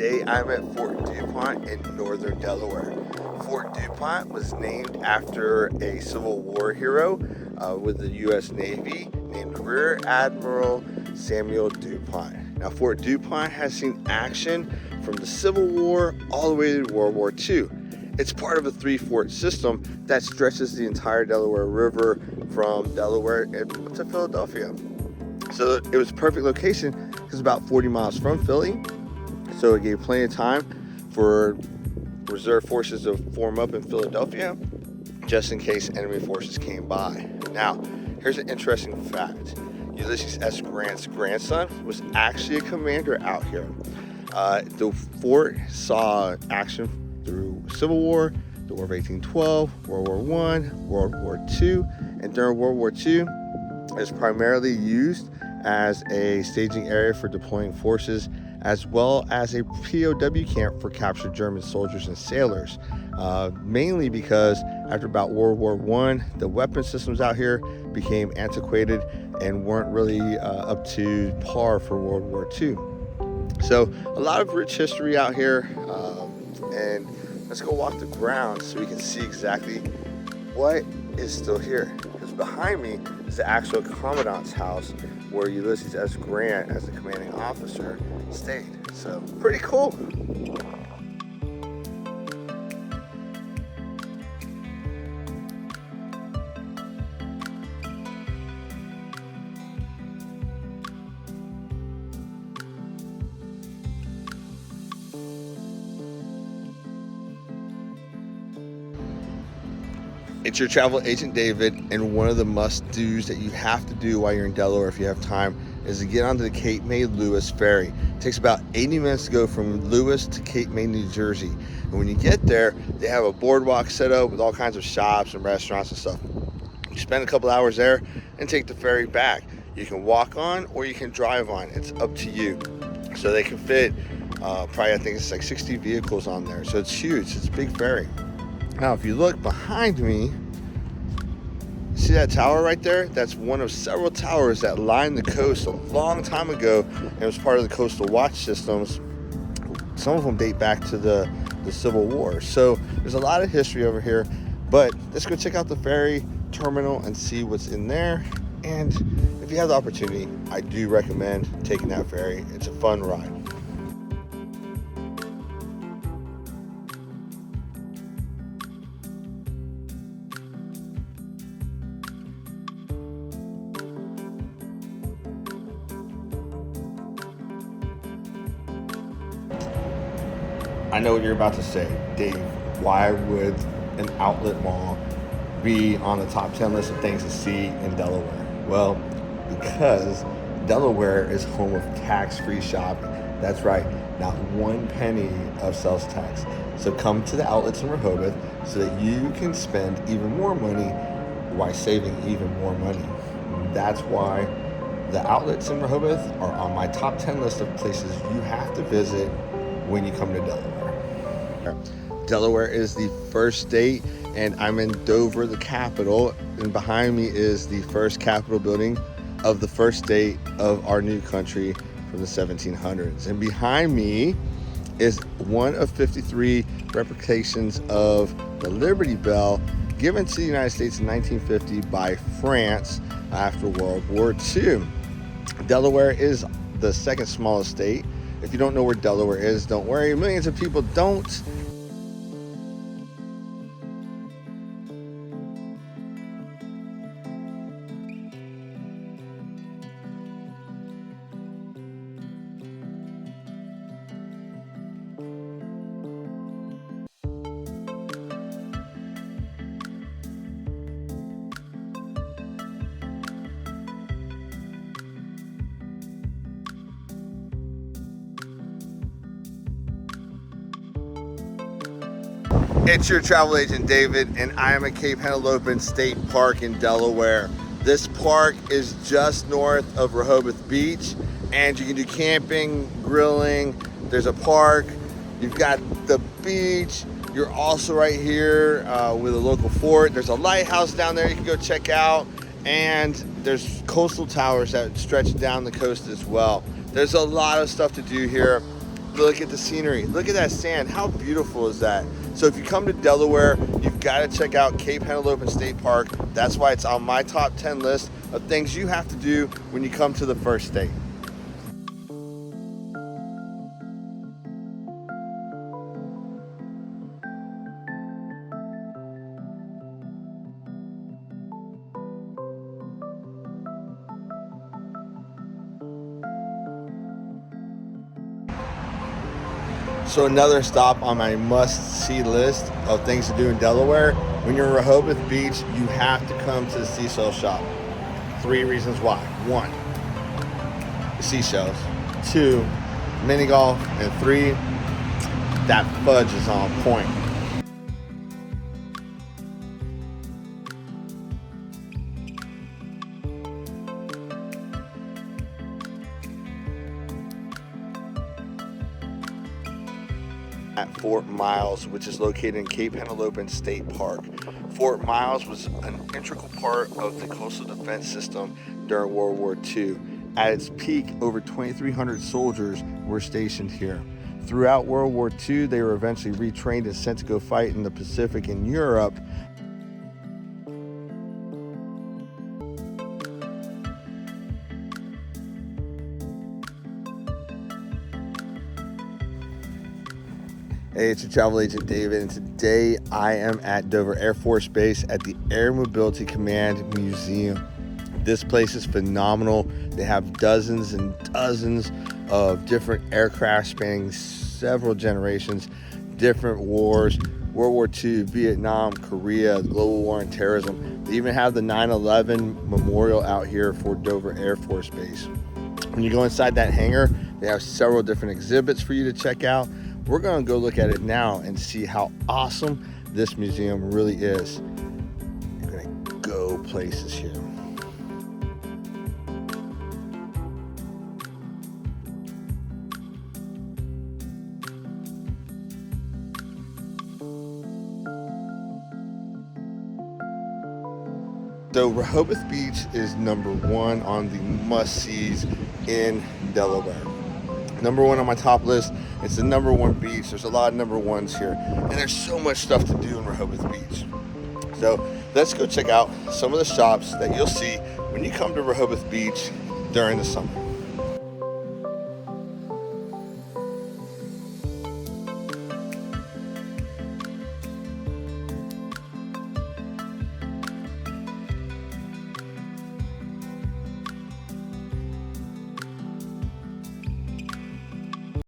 Today I'm at Fort DuPont in northern Delaware. Fort DuPont was named after a Civil War hero with the U.S. Navy named Rear Admiral Samuel DuPont. Now, Fort DuPont has seen action from the Civil War all the way to World War II. It's part of a three-fort system that stretches the entire Delaware River from Delaware to Philadelphia. So it was a perfect location because it's about 40 miles from Philly. So it gave plenty of time for reserve forces to form up in Philadelphia just in case enemy forces came by. Now, here's an interesting fact. Ulysses S. Grant's grandson was actually a commander out here. The fort saw action through Civil War, the War of 1812, World War I, World War II, and during World War II, it was primarily used as a staging area for deploying forces, as well as a POW camp for captured German soldiers and sailors. Mainly because after about World War I, the weapon systems out here became antiquated and weren't really up to par for World War II. So a lot of rich history out here, and let's go walk the grounds so we can see exactly what is still here. Because behind me is the actual commandant's house where Ulysses S. Grant, as the commanding officer, stayed. So pretty cool. It's your travel agent David, and one of the must-dos that you have to do while you're in Delaware if you have time is to get onto the Cape May Lewis ferry. It takes about 80 minutes to go from Lewis to Cape May, New Jersey. And when you get there, they have a boardwalk set up with all kinds of shops and restaurants and stuff. You spend a couple hours there and take the ferry back. You can walk on or you can drive on. It's up to you. So they can fit probably, I think it's like 60 vehicles on there. So it's huge. It's a big ferry. Now, if you look behind me, see that tower right there? That's one of several towers that lined the coast a long time ago, and it was part of the coastal watch systems. Some of them date back to the Civil War. So there's a lot of history over here, but let's go check out the ferry terminal and see what's in there. And if you have the opportunity, I do recommend taking that ferry. It's a fun ride. I know what you're about to say, Dave. Why would an outlet mall be on the top 10 list of things to see in Delaware? Well, because Delaware is home of tax-free shopping. That's right, not one penny of sales tax. So come to the outlets in Rehoboth so that you can spend even more money while saving even more money. That's why the outlets in Rehoboth are on my top 10 list of places you have to visit when you come to Delaware. Delaware is the first state, and I'm in Dover, the capital, and behind me is the first Capitol building of the first state of our new country from the 1700s. And behind me is one of 53 replications of the Liberty Bell given to the United States in 1950 by France after World War II. Delaware is the second smallest state. If you don't know where Delaware is, don't worry. Millions of people don't. It's your travel agent David, and I am at Cape Henlopen State Park in Delaware. This park is just north of Rehoboth Beach, and you can do camping, grilling. There's a park, you've got the beach. You're also right here with a local fort. There's a lighthouse down there you can go check out, and there's coastal towers that stretch down the coast as well. There's a lot of stuff to do here. Look at the scenery. Look at that sand. How beautiful is that? So if you come to Delaware, you've got to check out Cape Henlopen State Park. That's why it's on my top 10 list of things you have to do when you come to the first state. So another stop on my must-see list of things to do in Delaware, when you're in Rehoboth Beach, you have to come to the Seashell Shop. 3 reasons why. 1, the seashells. 2, mini golf. And 3, that fudge is on point. At Fort Miles, which is located in Cape Henlopen State Park. Fort Miles was an integral part of the coastal defense system during World War II. At its peak, over 2,300 soldiers were stationed here. Throughout World War II, they were eventually retrained and sent to go fight in the Pacific and Europe. Hey, it's your travel agent David, and today I am at Dover Air Force Base at the Air Mobility Command Museum. This place is phenomenal. They have dozens and dozens of different aircraft spanning several generations, different wars, World War II, Vietnam, Korea, the global war on terrorism. They even have the 9/11 memorial out here for Dover Air Force Base. When you go inside that hangar, they have several different exhibits for you to check out. We're going to go look at it now and see how awesome this museum really is. You're going to go places here. So Rehoboth Beach is number 1 on the must-sees in Delaware. Number 1 on my top list. It's the number 1 beach. There's a lot of number 1s here, and there's so much stuff to do in Rehoboth Beach. So let's go check out some of the shops that you'll see when you come to Rehoboth Beach during the summer.